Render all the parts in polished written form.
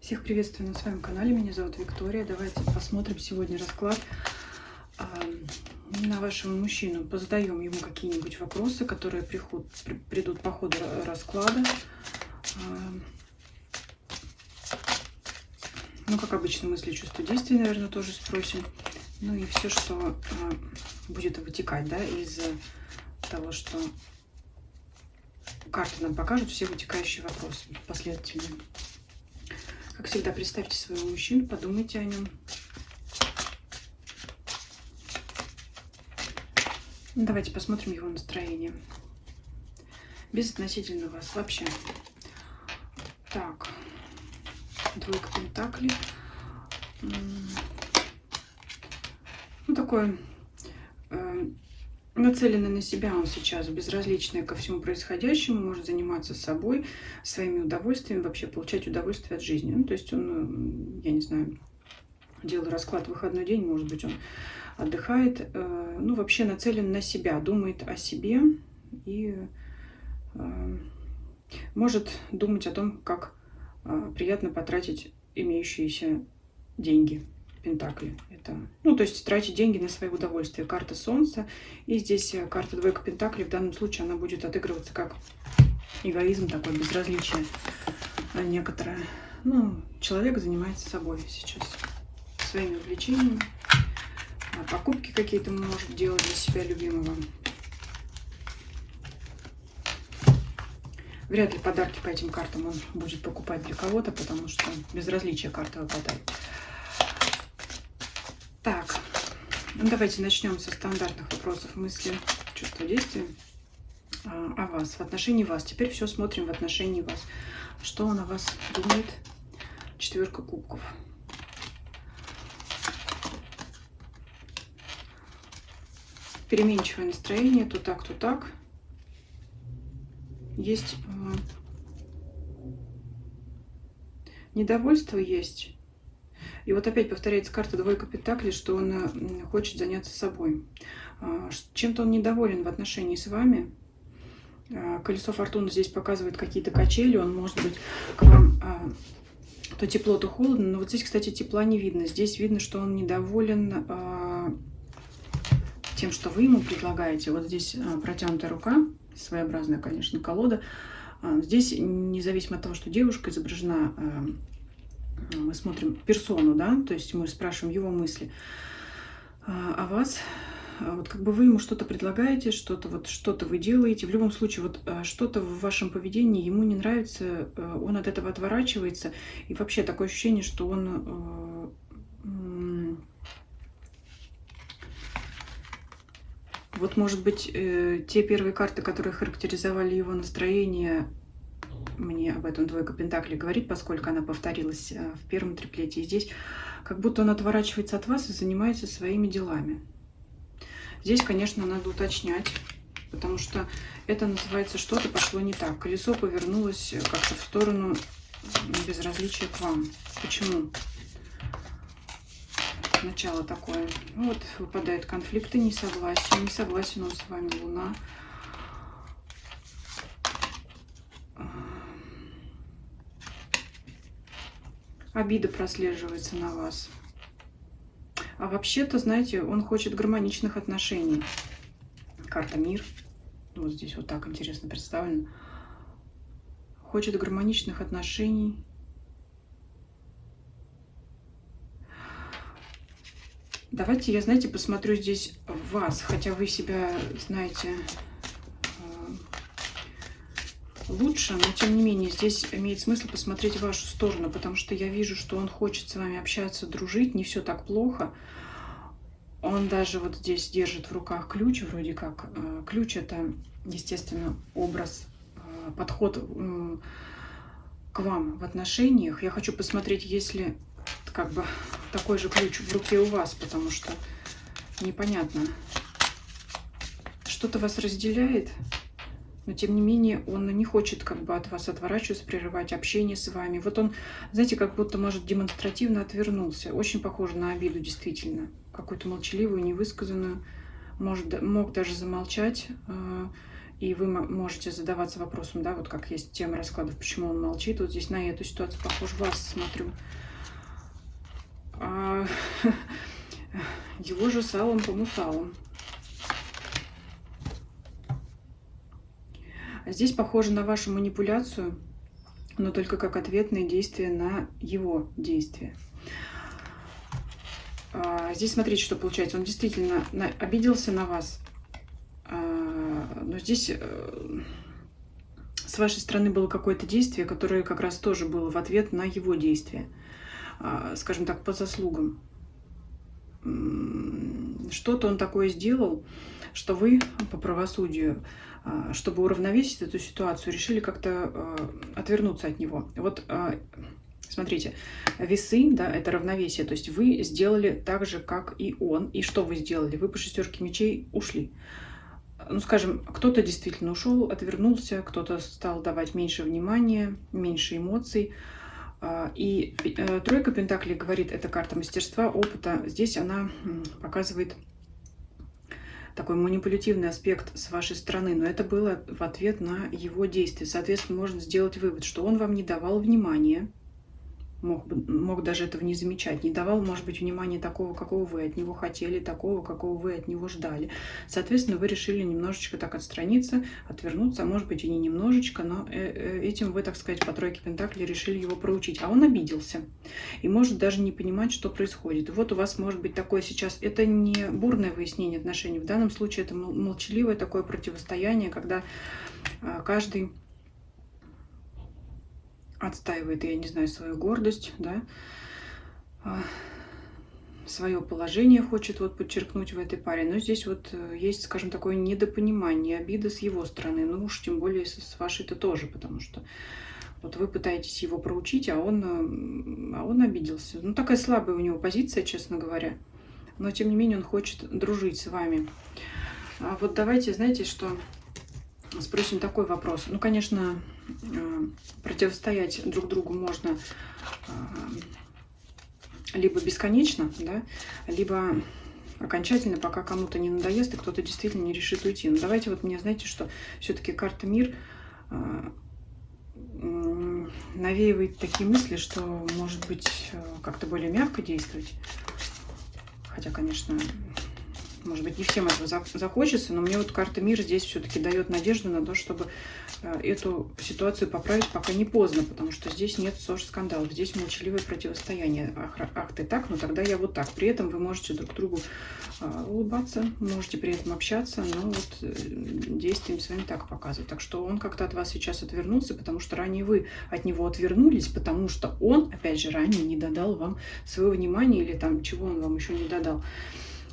Всех приветствую на своем канале, меня зовут Виктория. Давайте посмотрим сегодня расклад на вашего мужчину. Позадаем ему какие-нибудь вопросы, которые придут по ходу расклада. Ну, как обычно, мысли, чувства, действия, наверное, тоже спросим. Ну и все, что будет вытекать, да, из того, что карты нам покажут, все вытекающие вопросы последовательно. Как всегда, представьте своего мужчину, подумайте о нем. Давайте посмотрим его настроение. Безотносительно вас вообще. Так, двойка пентаклей. Ну, такой нацеленный на себя он сейчас, безразличный ко всему происходящему, может заниматься собой, своими удовольствиями, вообще получать удовольствие от жизни. Ну, то есть он, я не знаю, делал расклад в выходной день, может быть, он отдыхает, ну, вообще нацелен на себя, думает о себе и может думать о том, как приятно потратить имеющиеся деньги. Пентакли. Это, ну, то есть тратить деньги на свое удовольствие. Карта Солнца. И здесь карта двойка пентаклей. В данном случае она будет отыгрываться как эгоизм, такой безразличие некоторое. Ну, человек занимается собой сейчас. Своими увлечениями. Покупки какие-то может делать для себя любимого. Вряд ли подарки по этим картам он будет покупать для кого-то, потому что безразличие карта выпадает. Так, давайте начнем со стандартных вопросов мысли, чувства, действия о вас, в отношении вас. Теперь все смотрим в отношении вас. Что он о вас думает? Четверка кубков. Переменчивое настроение, то так, то так. Есть недовольство, есть. И вот опять повторяется карта двойка пентаклей, что он хочет заняться собой. Чем-то он недоволен в отношении с вами. Колесо фортуны здесь показывает какие-то качели. Он может быть к вам то тепло, то холодно. Но вот здесь, кстати, тепла не видно. Здесь видно, что он недоволен тем, что вы ему предлагаете. Вот здесь протянутая рука, своеобразная, конечно, колода. Здесь, независимо от того, что девушка изображена, мы смотрим персону, да, то есть мы спрашиваем его мысли о вас. Вот как бы вы ему что-то предлагаете, что-то вы делаете. В любом случае, вот что-то в вашем поведении ему не нравится, он от этого отворачивается. И вообще такое ощущение, что он вот, может быть, те первые карты, которые характеризовали его настроение, мне об этом двойка пентаклей говорит, поскольку она повторилась в первом триплете. И здесь как будто он отворачивается от вас и занимается своими делами. Здесь, конечно, надо уточнять, потому что это называется что-то пошло не так. Колесо повернулось как-то в сторону безразличия к вам. Почему? Начало такое. Вот выпадают конфликты, несогласие. Не согласен он с вами, Луна. Обида прослеживается на вас. А вообще-то, знаете, он хочет гармоничных отношений. Карта Мир. Вот здесь вот так интересно представлено. Хочет гармоничных отношений. Давайте я, знаете, посмотрю здесь вас, хотя вы себя знаете лучше, но тем не менее здесь имеет смысл посмотреть в вашу сторону, потому что я вижу, что он хочет с вами общаться, дружить, не все так плохо. Он даже вот здесь держит в руках ключ, вроде как. Ключ — это, естественно, образ, подход к вам в отношениях. Я хочу посмотреть, есть ли как бы такой же ключ в руке у вас, потому что непонятно. Что-то вас разделяет, но тем не менее он не хочет как бы от вас отворачиваться, прерывать общение с вами. Вот он, знаете, как будто, может, демонстративно отвернулся. Очень похоже на обиду, действительно. Какую-то молчаливую, невысказанную. Мог даже замолчать. И вы можете задаваться вопросом, да, вот как есть тема раскладов, почему он молчит. Вот здесь на эту ситуацию похож, вас смотрю. А его же салом по мусалам. Здесь похоже на вашу манипуляцию, но только как ответное действие на его действие. Здесь смотрите, что получается. Он действительно обиделся на вас, но здесь с вашей стороны было какое-то действие, которое как раз тоже было в ответ на его действие. Скажем так, по заслугам. Что-то он такое сделал, что вы по правосудию, чтобы уравновесить эту ситуацию, решили как-то отвернуться от него. Вот смотрите, весы, да, это равновесие. То есть вы сделали так же, как и он. И что вы сделали? Вы по шестерке мечей ушли. Ну, скажем, кто-то действительно ушел, отвернулся, кто-то стал давать меньше внимания, меньше эмоций. И тройка пентаклей говорит, это карта мастерства, опыта. Здесь она показывает такой манипулятивный аспект с вашей стороны, но это было в ответ на его действия. Соответственно, можно сделать вывод, что он вам не давал внимания, мог даже этого не замечать, не давал, может быть, внимания такого, какого вы от него хотели, такого, какого вы от него ждали. Соответственно, вы решили немножечко так отстраниться, отвернуться, а может быть и не немножечко, но этим вы, так сказать, по тройке пентаклей решили его проучить. А он обиделся и может даже не понимать, что происходит. Вот у вас может быть такое сейчас, это не бурное выяснение отношений, в данном случае это молчаливое такое противостояние, когда каждый отстаивает, я не знаю, свою гордость, да, свое положение хочет вот подчеркнуть в этой паре. Но здесь вот есть, скажем, такое недопонимание, обида с его стороны, ну уж тем более с вашей-то тоже, потому что вот вы пытаетесь его проучить, а он обиделся. Ну, такая слабая у него позиция, честно говоря, но тем не менее он хочет дружить с вами. Вот давайте, знаете, что... Спросим такой вопрос. Ну, конечно, противостоять друг другу можно либо бесконечно, да, либо окончательно, пока кому-то не надоест и кто-то действительно не решит уйти. Но давайте вот мне, знаете, что все-таки карта Мир навеивает такие мысли, что, может быть, как-то более мягко действовать. Хотя, конечно... Может быть, не всем этого захочется, но мне вот карта Мира здесь все-таки дает надежду на то, чтобы эту ситуацию поправить, пока не поздно, потому что здесь нет ссор, скандалов, здесь молчаливое противостояние. Ах, ты так, ну тогда я вот так. При этом вы можете друг другу улыбаться, можете при этом общаться, но вот действием своим так показывать. Так что он как-то от вас сейчас отвернулся, потому что ранее вы от него отвернулись, потому что он, опять же, ранее не додал вам своего внимания или там чего он вам еще не додал.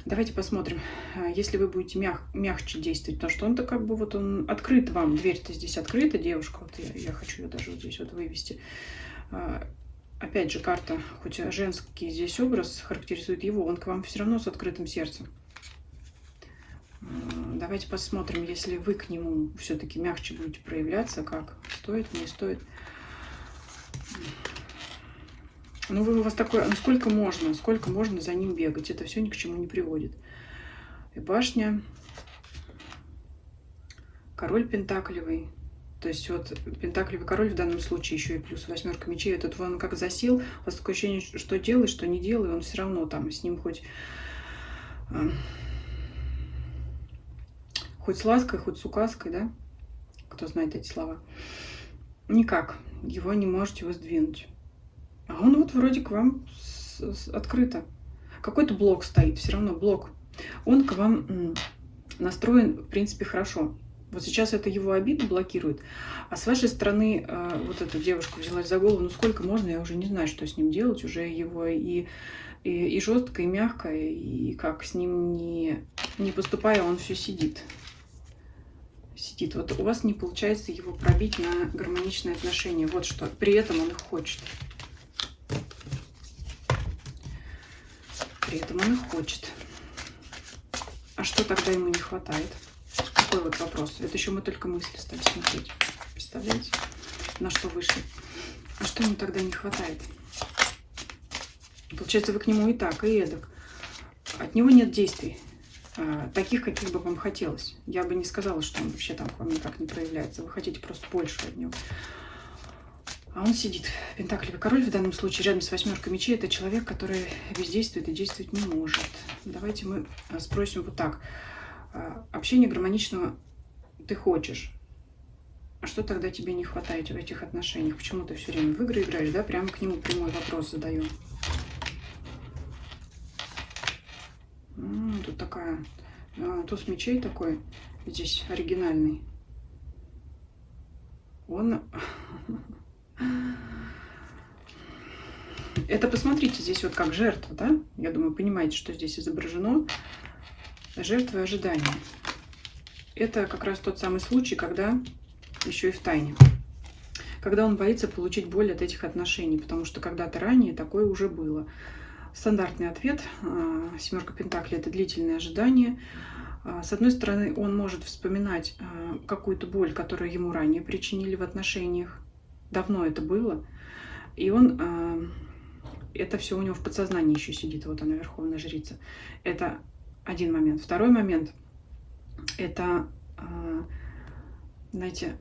Давайте посмотрим, если вы будете мягче действовать, потому что он-то как бы вот он открыт вам, дверь-то здесь открыта, девушка, вот я хочу ее даже вот здесь вот вывести. Опять же, карта, хоть женский здесь образ характеризует его, он к вам все равно с открытым сердцем. Давайте посмотрим, если вы к нему все-таки мягче будете проявляться, как стоит, не стоит. Ну, у вас такое, ну сколько можно за ним бегать? Это все ни к чему не приводит. И башня, король пентаклевый. То есть вот пентаклевый король в данном случае еще и плюс восьмерка мечей. Этот вон как засел. У вас такое ощущение, что делай, что не делай, он все равно там с ним хоть с лаской, хоть с указкой, да? Кто знает эти слова. Никак его не можете воздвинуть. А он вот вроде к вам открыто. Какой-то блок стоит, все равно блок. Он к вам настроен, в принципе, хорошо. Вот сейчас это его обиду блокирует. А с вашей стороны, вот эта девушка взялась за голову, ну сколько можно, я уже не знаю, что с ним делать. Уже его и жестко, и мягко, и как с ним не поступая, он все сидит. Сидит. Вот у вас не получается его пробить на гармоничные отношения. Вот что. При этом он их хочет. При этом он их хочет. А что тогда ему не хватает? Такой вот вопрос. Это еще мы только мысли стали смотреть. Представляете, на что вышли? А что ему тогда не хватает? Получается, вы к нему и так, и эдак. От него нет действий. таких, каких бы вам хотелось. Я бы не сказала, что он вообще там к вам никак не проявляется. Вы хотите просто больше от него. А он сидит, пентаклевый король в данном случае, рядом с восьмеркой мечей. Это человек, который бездействует и действовать не может. Давайте мы спросим вот так. Общение гармоничного ты хочешь. А что тогда тебе не хватает в этих отношениях? Почему ты все время в игры играешь, да? Прямо к нему прямой вопрос задаю. Тут такая... туз мечей такой, здесь оригинальный. Он... Это, посмотрите, здесь вот как жертва, да? Я думаю, понимаете, что здесь изображено. Жертва и ожидание. Это как раз тот самый случай, когда еще и в тайне. Когда он боится получить боль от этих отношений, потому что когда-то ранее такое уже было. Стандартный ответ. Семерка пентаклей – это длительное ожидание. С одной стороны, он может вспоминать какую-то боль, которую ему ранее причинили в отношениях. Давно это было. И он... Это все у него в подсознании еще сидит. Вот она, Верховная Жрица. Это один момент. Второй момент – это, знаете,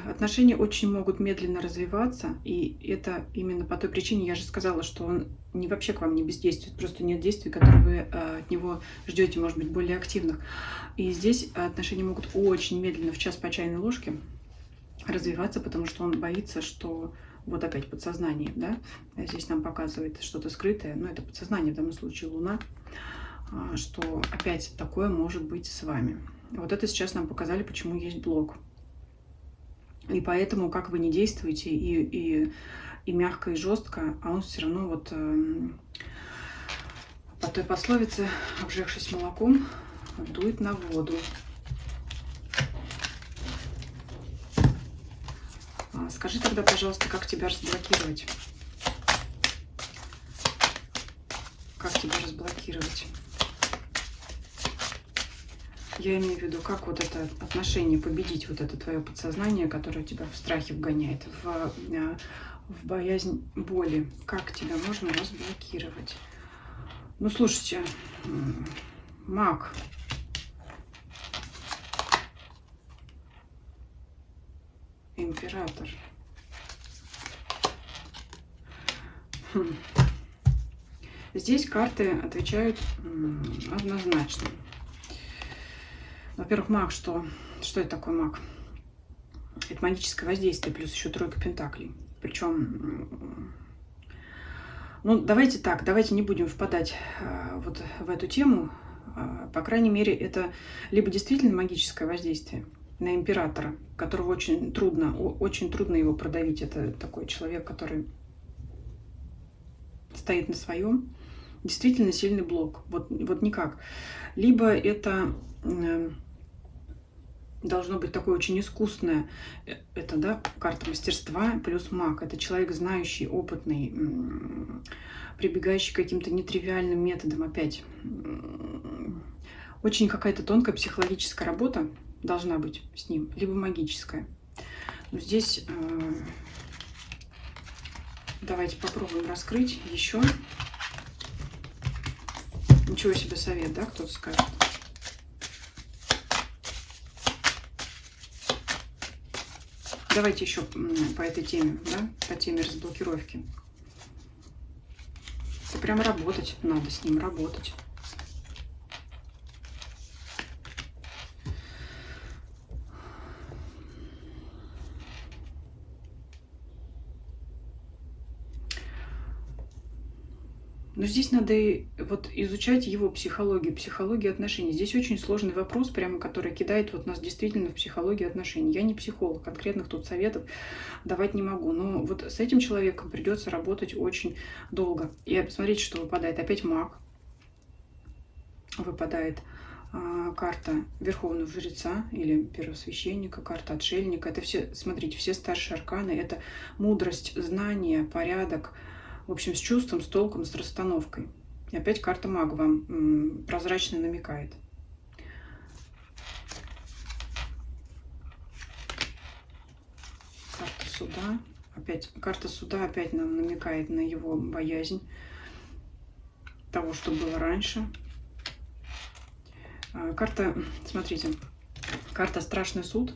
отношения очень могут медленно развиваться. И это именно по той причине, я же сказала, что он не вообще к вам не бездействует. Просто нет действий, которые вы от него ждете, может быть, более активных. И здесь отношения могут очень медленно, в час по чайной ложке, развиваться, потому что он боится, что... Вот опять подсознание, да, здесь нам показывает что-то скрытое, но это подсознание, в данном случае Луна, что опять такое может быть с вами. Вот это сейчас нам показали, почему есть блок. И поэтому, как вы не действуете, и мягко, и жестко, а он все равно вот по той пословице, обжегшись молоком, дует на воду. Скажи тогда, пожалуйста, как тебя разблокировать? Как тебя разблокировать? Я имею в виду, как вот это отношение победить, вот это твое подсознание, которое тебя в страхе вгоняет, в боязнь боли. Как тебя можно разблокировать? Ну, слушайте, маг. Император. Здесь карты отвечают однозначно. Во-первых, маг, что это такое маг? Это магическое воздействие, плюс еще тройка пентаклей. Причем, ну, давайте так, давайте не будем впадать вот в эту тему. По крайней мере, это либо действительно магическое воздействие на императора, которого очень трудно его продавить. Это такой человек, который стоит на своем. Действительно сильный блок. Вот никак. Либо это должно быть такое очень искусное. Это, да, карта мастерства плюс маг. Это человек знающий, опытный, прибегающий к каким-то нетривиальным методам опять. Очень какая-то тонкая психологическая работа должна быть с ним, либо магическая. Но здесь давайте попробуем раскрыть еще. Ничего себе совет, да, кто-то скажет. Давайте еще по этой теме, да, по теме разблокировки. Это прям работать надо с ним, работать. Но здесь надо вот изучать его психологию отношений. Здесь очень сложный вопрос, прямо который кидает вот нас действительно в психологию отношений. Я не психолог, конкретных тут советов давать не могу. Но вот с этим человеком придется работать очень долго. И посмотрите, что выпадает. Опять маг. Выпадает карта Верховного Жреца или Первосвященника, карта Отшельника. Это все, смотрите, все старшие арканы. Это мудрость, знание, порядок. В общем, с чувством, с толком, с расстановкой. И опять карта мага вам прозрачно намекает. Карта суда. Карта суда опять нам намекает на его боязнь того, что было раньше. Карта, смотрите, карта «Страшный суд».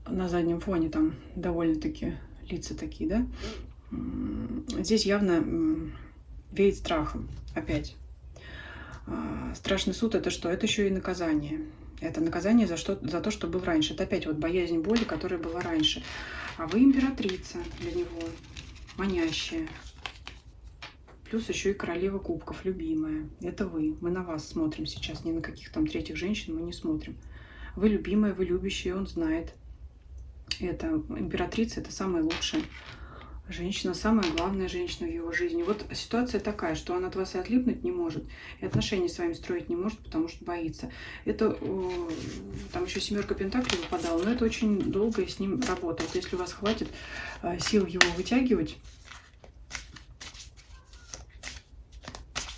На заднем фоне там довольно-таки лица такие, да? Здесь явно веет страхом опять. Страшный суд — это что? Это еще и наказание. Это наказание за то, что был раньше. Это опять вот боязнь боли, которая была раньше. А вы императрица для него, манящая. Плюс еще и королева кубков, любимая. Это вы. Мы на вас смотрим сейчас. Ни на каких там третьих женщин мы не смотрим. Вы любимая, вы любящая, он знает. Это императрица — это самая лучшая женщина, самая главная женщина в его жизни. Вот ситуация такая, что он от вас и отлипнуть не может, и отношения с вами строить не может, потому что боится. Это там еще 7 пентаклей выпадала, но это очень долго с ним работает. Если у вас хватит сил его вытягивать,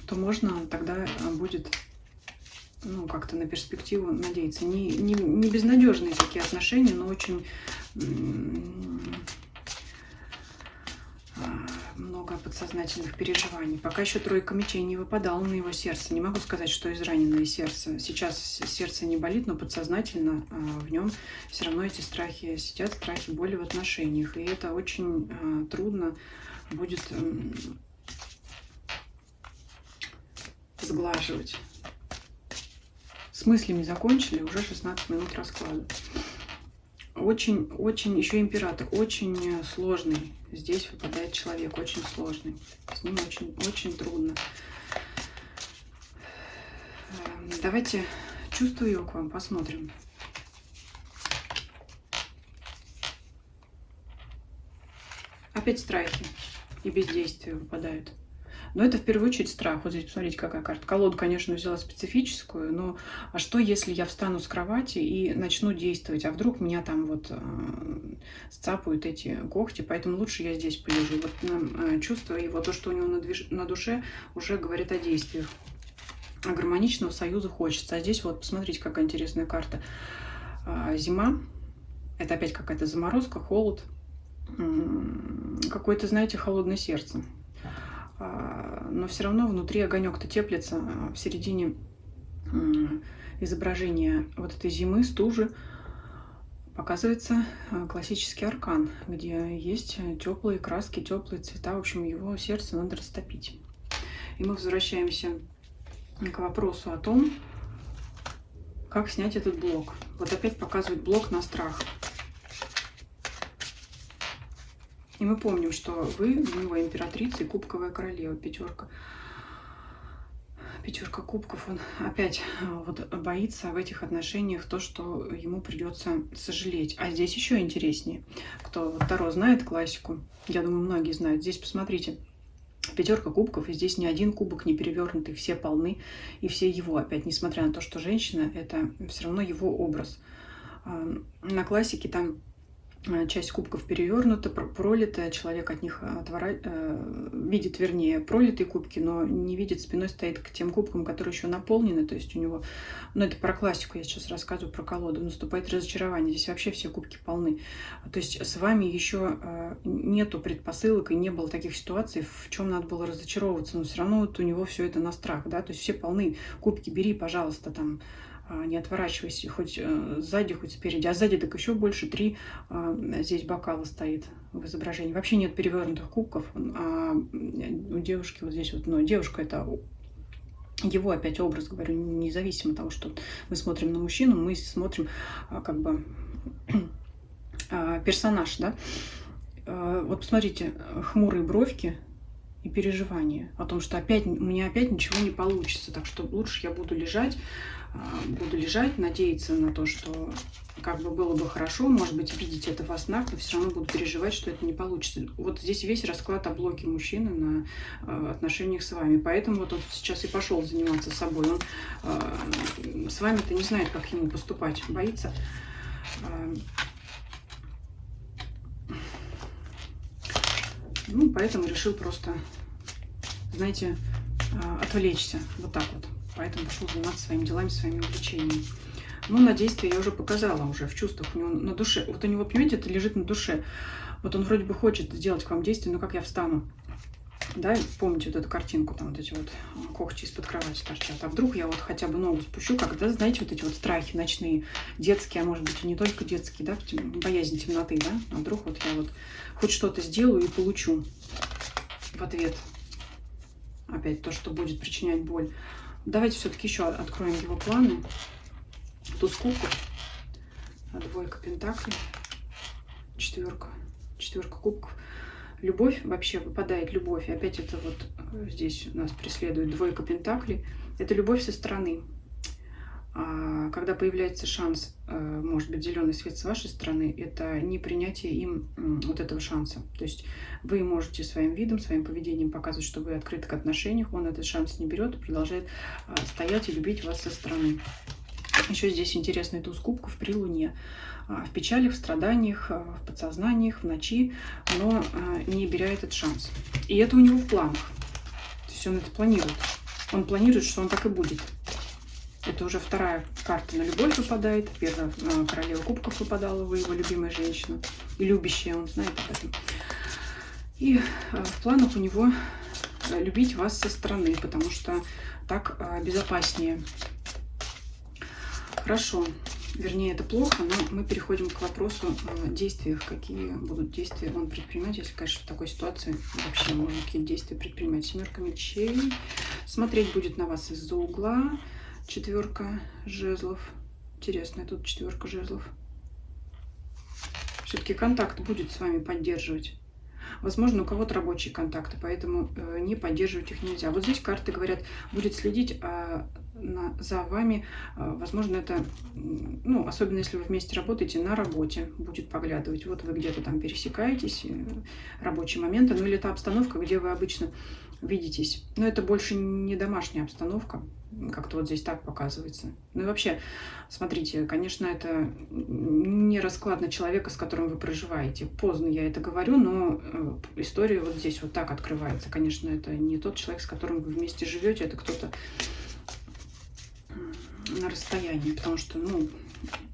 то можно тогда будет, ну, как-то на перспективу надеяться. Не безнадежные такие отношения, но очень много подсознательных переживаний. Пока еще 3 мечей не выпадала на его сердце. Не могу сказать, что израненное сердце. Сейчас сердце не болит, но подсознательно в нем все равно эти страхи сидят, страхи боли в отношениях. И это очень трудно будет сглаживать. С мыслями закончили, уже 16 минут расклада. Очень, еще император, очень сложный. Здесь выпадает человек, очень сложный. С ним очень трудно. Давайте чувствую его к вам, посмотрим. Опять страхи и бездействие выпадают. Но это в первую очередь страх. Вот здесь посмотрите, какая карта. Колоду, конечно, взяла специфическую, но а что, если я встану с кровати и начну действовать? А вдруг меня там вот сцапают эти когти? Поэтому лучше я здесь полежу. Вот чувство его, то, что у него на душе, уже говорит о действиях. А гармоничного союза хочется. А здесь вот, посмотрите, какая интересная карта. Зима. Это опять какая-то заморозка, холод. Какое-то, знаете, холодное сердце. Но все равно внутри огонек-то теплится. В середине изображения вот этой зимы, стужи, показывается классический аркан, где есть теплые краски, теплые цвета. В общем, его сердце надо растопить. И мы возвращаемся к вопросу о том, как снять этот блок. Вот опять показывает блок на страх. И мы помним, что вы у него императрица и кубковая королева, пятерка. Пятерка кубков, он опять вот боится в этих отношениях то, что ему придется сожалеть. А здесь еще интереснее. Кто вот Таро знает классику, я думаю, многие знают. Здесь посмотрите, пятерка кубков, и здесь ни один кубок не перевернутый, все полны, и все его опять, несмотря на то, что женщина, это все равно его образ. На классике там часть кубков перевернута, пролитая, человек от них видит, вернее, пролитые кубки, но не видит, спиной стоит к тем кубкам, которые еще наполнены, то есть у него, ну это про классику, я сейчас рассказываю про колоду, наступает разочарование, здесь вообще все кубки полны, то есть с вами еще нету предпосылок и не было таких ситуаций, в чем надо было разочаровываться, но все равно вот у него все это на страх, да, то есть все полны, кубки бери, пожалуйста, там, не отворачивайся, хоть сзади, хоть спереди. А сзади так еще больше 3 здесь бокала стоит в изображении. Вообще нет перевернутых кубков. А у девушки вот здесь вот, но девушка это его опять образ, говорю, независимо от того, что мы смотрим на мужчину, мы смотрим как бы персонаж, да. Вот посмотрите, хмурые бровки и переживания о том, что опять у меня опять ничего не получится, так что лучше я буду лежать, надеяться на то, что как бы было бы хорошо, может быть, видеть это во снах, но все равно буду переживать, что это не получится. Вот здесь весь расклад о блоке мужчины на отношениях с вами. Поэтому вот он сейчас и пошел заниматься собой. Он с вами-то не знает, как ему поступать, боится. Ну, поэтому решил просто, знаете, отвлечься. Вот так вот. Поэтому пошел заниматься своими делами, своими увлечениями. Ну, на действие я уже показала, уже в чувствах. У него на душе. Вот у него, понимаете, это лежит на душе. Вот он вроде бы хочет сделать к вам действие, но как я встану? Да, помните вот эту картинку, там вот эти вот когти из-под кровати торчат. А вдруг я вот хотя бы ногу спущу, когда, знаете, вот эти вот страхи ночные, детские, а может быть и не только детские, да, боязнь темноты, да, а вдруг вот я вот хоть что-то сделаю и получу в ответ опять то, что будет причинять боль. Давайте все-таки еще откроем его планы. Туз кубков, двойка пентаклей, четверка кубков. Любовь, вообще выпадает любовь. И опять это вот здесь у нас преследует двойка пентаклей. Это любовь со стороны. Когда появляется шанс, может быть, зеленый свет с вашей стороны, это не принятие им вот этого шанса. То есть вы можете своим видом, своим поведением показывать, что вы открыты к отношениям, он этот шанс не берет и продолжает стоять и любить вас со стороны. Еще здесь интересный туз кубков при Луне. В печалях, в страданиях, в подсознаниях, в ночи, но не беря этот шанс. И это у него в планах. То есть он это планирует. Он планирует, что он так и будет. Это уже вторая карта на любовь выпадает. Первая королева кубков выпадала, вы его любимая женщина. И любящая, он знает об этом. И в планах у него любить вас со стороны, потому что так безопаснее. Хорошо. Вернее, это плохо, но мы переходим к вопросу о действиях. Какие будут действия он предпринимать, если, конечно, в такой ситуации вообще можно какие-то действия предпринимать. Семерка мечей. Смотреть будет на вас из-за угла. Четверка жезлов. Интересно, тут четверка жезлов. Все-таки контакт будет с вами поддерживать. Возможно, у кого-то рабочие контакты, поэтому не поддерживать их нельзя. Вот здесь карты говорят, будет следить за вами. Возможно, это, ну, особенно если вы вместе работаете, на работе будет поглядывать. Вот вы где-то там пересекаетесь, рабочие моменты, ну или это обстановка, где вы обычно видитесь. Но это больше не домашняя обстановка, как-то вот здесь так показывается. Ну и вообще, смотрите, конечно, это не расклад на человека, с которым вы проживаете. Поздно я это говорю, но история вот здесь вот так открывается. Конечно, это не тот человек, с которым вы вместе живете, это кто-то на расстоянии, потому что, ну,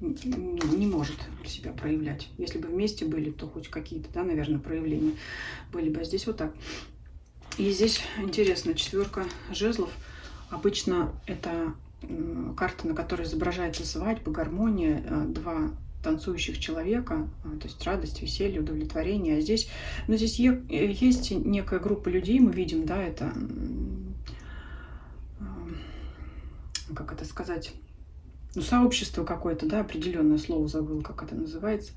не может себя проявлять. Если бы вместе были, то хоть какие-то, да, наверное, проявления были бы. А здесь вот так. И здесь интересно, четверка жезлов. Обычно это карта, на которой изображается свадьба, гармония, два танцующих человека, то есть радость, веселье, удовлетворение. А здесь, ну, здесь есть некая группа людей, мы видим, да, это, как это сказать, ну, сообщество какое-то, да, определенное слово забыл, как это называется.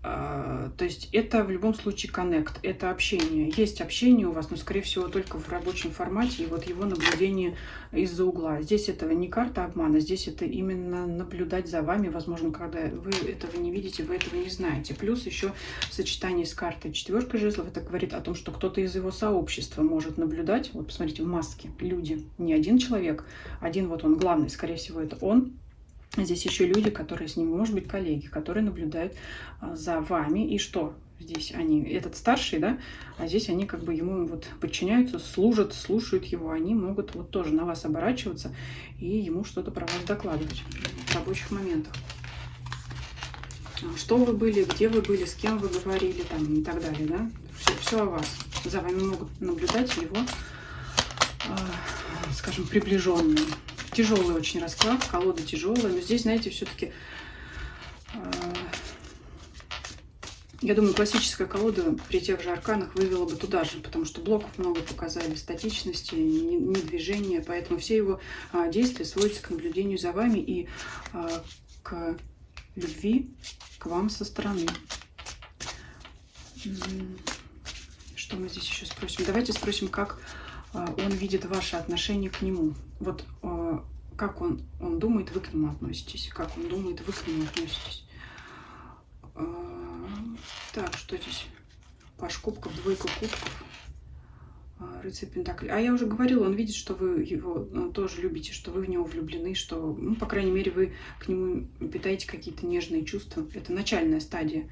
То есть это в любом случае коннект, это общение. Есть общение у вас, но, скорее всего, только в рабочем формате, и вот его наблюдение из-за угла. Здесь это не карта обмана, здесь это именно наблюдать за вами. Возможно, когда вы этого не видите, вы этого не знаете. Плюс еще в сочетании с картой четверка жезлов, это говорит о том, что кто-то из его сообщества может наблюдать. Вот посмотрите, в маске люди, не один человек, один вот он главный, скорее всего, это он. Здесь еще люди, которые с ним, может быть, коллеги, которые наблюдают за вами. И что здесь они? Этот старший, да? А здесь они как бы ему вот подчиняются, служат, слушают его. Они могут вот тоже на вас оборачиваться и ему что-то про вас докладывать в рабочих моментах. Что вы были, где вы были, с кем вы говорили там и так далее, да? Все о вас. За вами могут наблюдать его, скажем, приближенные. Тяжелый очень расклад, колода тяжелая, но здесь, знаете, все-таки, я думаю, классическая колода при тех же арканах вывела бы туда же, потому что блоков много показали, статичности, не движения, поэтому все его действия сводятся к наблюдению за вами и к любви к вам со стороны. Что мы здесь еще спросим? Давайте спросим, как он видит ваши отношения к нему. Вот как он думает, вы к нему относитесь. Как он думает, вы к нему относитесь. Так, что здесь? Паш кубков, двойка кубков, рыцарь пентаклей. А я уже говорила, он видит, что вы его тоже любите, что вы в него влюблены, что, ну, по крайней мере, вы к нему питаете какие-то нежные чувства. Это начальная стадия.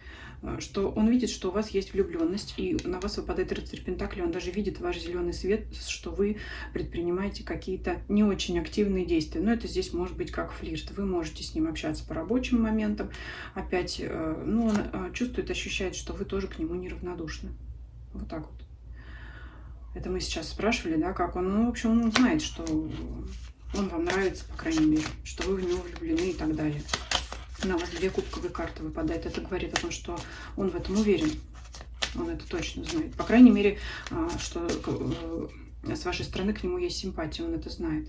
Что он видит, что у вас есть влюбленность, и на вас выпадает рыцарь пентаклей, он даже видит ваш зеленый свет, что вы предпринимаете какие-то не очень активные действия. Но это здесь может быть как флирт. Вы можете с ним общаться по рабочим моментам. Опять, ну, он чувствует, ощущает, что вы тоже к нему неравнодушны. Вот так вот. Это мы сейчас спрашивали, да, как он. Ну, в общем, он знает, что он вам нравится, по крайней мере, что вы в него влюблены и так далее. На вас 2 кубковые карты выпадает. Это говорит о том, что он в этом уверен. Он это точно знает. По крайней мере, что с вашей стороны к нему есть симпатия, он это знает.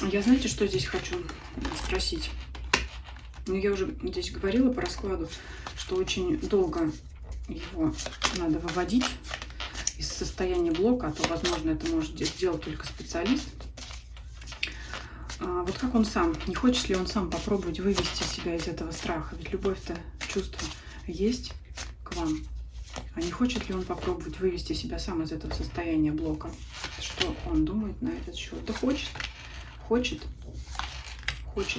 Я, знаете, что здесь хочу спросить? Ну, я уже здесь говорила по раскладу, что очень долго его надо выводить из состояния блока, а то, возможно, это может сделать только специалист. Вот как он сам, не хочет ли он сам попробовать вывести себя из этого страха? Ведь любовь-то, чувство есть к вам. А не хочет ли он попробовать вывести себя сам из этого состояния блока? Что он думает на этот счет? Да хочет, хочет.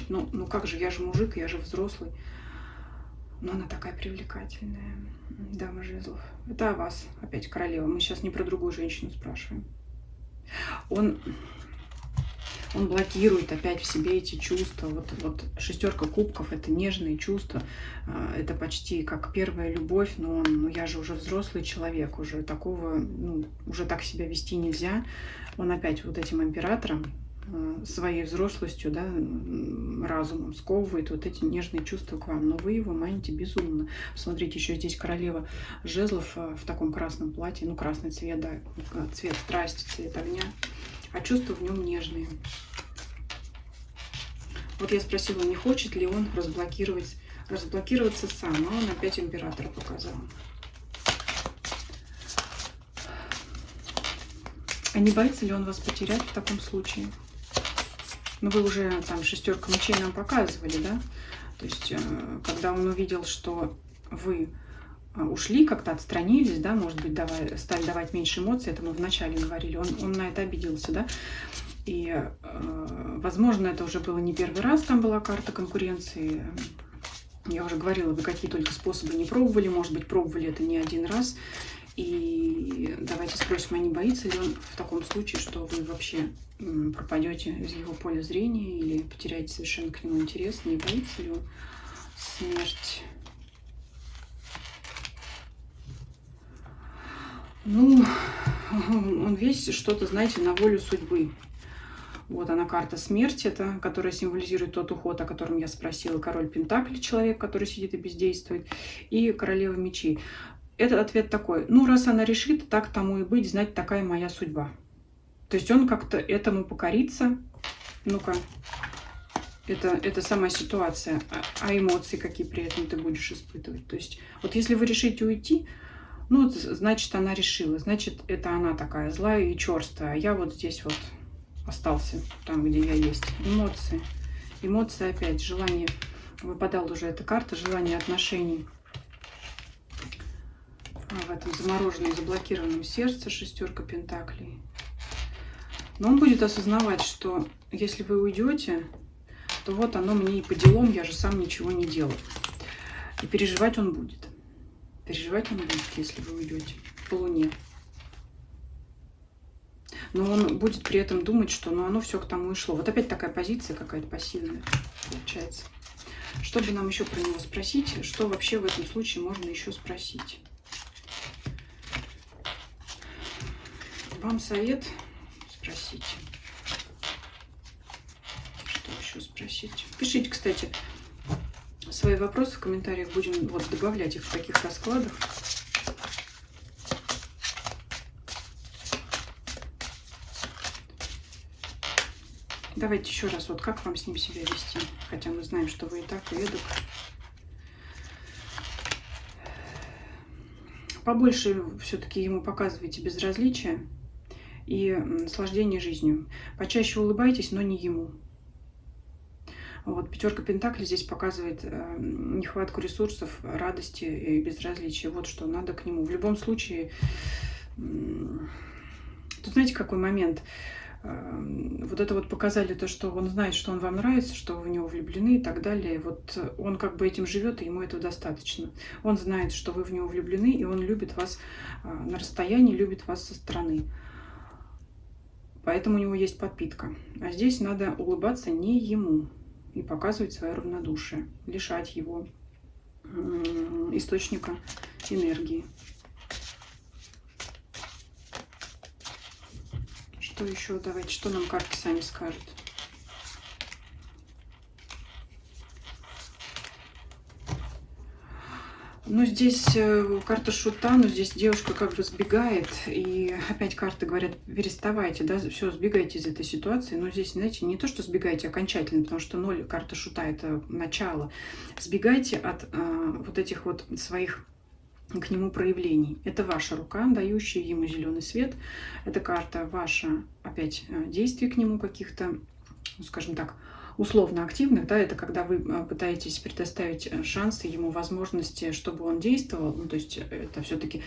Ну как же, я же мужик, я же взрослый. Но она такая привлекательная. Дама жезлов. Это о вас, опять королева. Мы сейчас не про другую женщину спрашиваем. Он блокирует опять в себе эти чувства. Вот 6 кубков — это нежные чувства. Это почти как первая любовь, но я же уже взрослый человек, уже такого, уже так себя вести нельзя. Он опять вот этим императором, своей взрослостью, да, разумом сковывает вот эти нежные чувства к вам. Но вы его маните безумно. Посмотрите, еще здесь королева жезлов в таком красном платье. Ну, красный цвет, да, цвет страсти, цвет огня. А чувства в нем нежные. Вот я спросила, не хочет ли он разблокироваться сам. А он опять императора показал. А не боится ли он вас потерять в таком случае? Ну, вы уже там 6 мечей нам показывали, да? То есть, когда он увидел, что вы ушли, как-то отстранились, да, может быть, стали давать меньше эмоций, это мы вначале говорили, он на это обиделся, да? И, возможно, это уже было не первый раз, там была карта конкуренции. Я уже говорила, вы какие только способы не пробовали, может быть, пробовали это не один раз. И давайте спросим, а не боится ли он в таком случае, что вы вообще пропадете из его поля зрения или потеряете совершенно к нему интерес? Не боится ли он смерти? Ну, он весь что-то, знаете, на волю судьбы. Вот она, карта смерти, это, которая символизирует тот уход, о котором я спросила. Король Пентаклей, человек, который сидит и бездействует, и королева мечей. Этот ответ такой: ну, раз она решит, так тому и быть, знать, такая моя судьба. То есть он как-то этому покорится. Ну-ка, это сама ситуация. А эмоции какие при этом ты будешь испытывать? То есть вот если вы решите уйти, ну, значит, она решила. Значит, это она такая злая и черствая. А я вот здесь вот остался, там, где я есть. Эмоции. Эмоции опять. Желание. Выпадала уже эта карта. Желание отношений. В этом замороженном, заблокированном сердце 6 пентаклей. Но он будет осознавать, что если вы уйдете, то вот оно мне и по делам, я же сам ничего не делал. И переживать он будет. Переживать он будет, если вы уйдете по Луне. Но он будет при этом думать, что оно все к тому и шло. Вот опять такая позиция какая-то пассивная получается. Что бы нам еще про него спросить? Что вообще в этом случае можно еще спросить? Вам совет спросить. Что еще спросить? Пишите, кстати, свои вопросы в комментариях. Будем вот добавлять их в таких раскладах. Давайте еще раз, вот как вам с ним себя вести? Хотя мы знаем, что вы и так, и эдак. Побольше все-таки ему показывайте безразличие и наслаждение жизнью. Почаще улыбайтесь, но не ему. Вот 5 пентаклей здесь показывает нехватку ресурсов, радости и безразличия. Вот что надо к нему. В любом случае, тут знаете, какой момент? Вот это вот показали то, что он знает, что он вам нравится, что вы в него влюблены и так далее. Вот он как бы этим живет, и ему этого достаточно. Он знает, что вы в него влюблены, и он любит вас на расстоянии, любит вас со стороны. Поэтому у него есть подпитка. А здесь надо улыбаться не ему и показывать свое равнодушие, лишать его источника энергии. Что еще? Давайте, что нам карты сами скажут. Ну, здесь карта шута, но здесь девушка как бы сбегает. И опять карты говорят, переставайте, да, все, сбегайте из этой ситуации. Но здесь, знаете, не то, что сбегайте окончательно, потому что 0, карта шута, это начало. Сбегайте от вот этих вот своих к нему проявлений. Это ваша рука, дающая ему зеленый свет. Это карта ваша, опять, действий к нему каких-то, ну, скажем так, условно активных, да, это когда вы пытаетесь предоставить шансы ему, возможности, чтобы он действовал, ну, то есть это все-таки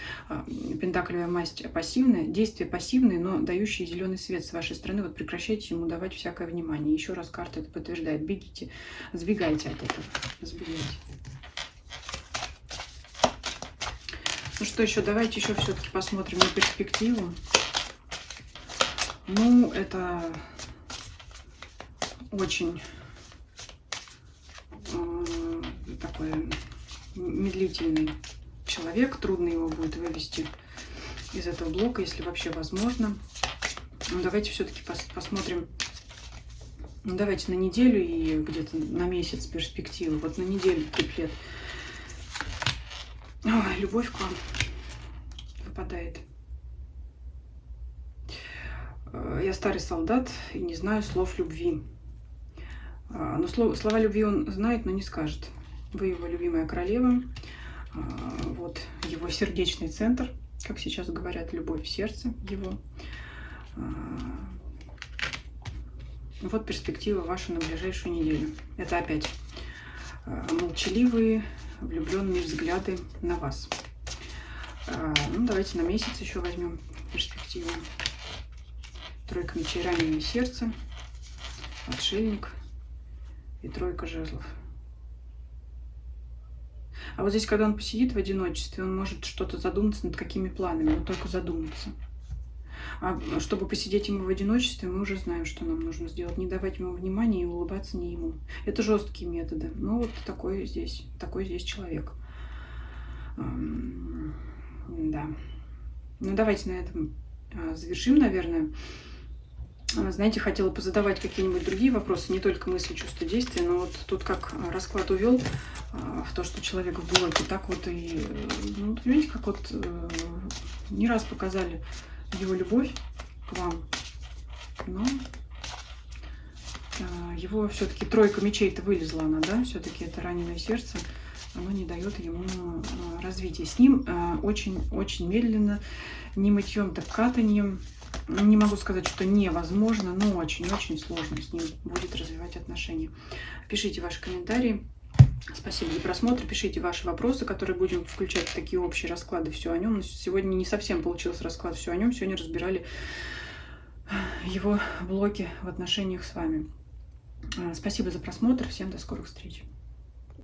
пентаклевая масть пассивная, действия пассивные, но дающие зеленый свет с вашей стороны, вот прекращайте ему давать всякое внимание. Еще раз карта это подтверждает, бегите, сбегайте от этого, сбегайте. Ну что еще, давайте еще все-таки посмотрим на перспективу. Ну, это очень такой медлительный человек. Трудно его будет вывести из этого блока, если вообще возможно. Но давайте все-таки посмотрим. Ну, давайте на неделю и где-то на месяц перспективы. Вот на неделю триплет. Ой, любовь к вам выпадает. Я старый солдат и не знаю слов любви. Но слова любви он знает, но не скажет. Вы его любимая королева. Вот его сердечный центр, как сейчас говорят, любовь в сердце его. Вот перспектива ваша на ближайшую неделю. Это опять молчаливые, влюбленные взгляды на вас. Ну, давайте на месяц еще возьмем перспективу. Тройка мечей, раненое сердце, отшельник и тройка жезлов. А вот здесь, когда он посидит в одиночестве, он может что-то задуматься над какими планами, но только задуматься. А чтобы посидеть ему в одиночестве, мы уже знаем, что нам нужно сделать. Не давать ему внимания и улыбаться не ему. Это жесткие методы. Ну, вот такой здесь человек. Да. Ну, давайте на этом завершим, наверное. Знаете, хотела позадавать какие-нибудь другие вопросы, не только мысли, чувства, действия, но вот тут как расклад увел в то, что человек в блоке, так вот и, ну, понимаете, как вот не раз показали его любовь к вам, но его все-таки тройка мечей-то вылезла она, да, все-таки это раненое сердце, оно не дает ему развития. С ним очень медленно, не мытьем, так катаньем. Не могу сказать, что невозможно, но очень-очень сложно с ним будет развивать отношения. Пишите ваши комментарии. Спасибо за просмотр. Пишите ваши вопросы, которые будем включать в такие общие расклады. Все о нем. Сегодня не совсем получился расклад все о нем. Сегодня разбирали его блоки в отношениях с вами. Спасибо за просмотр. Всем до скорых встреч.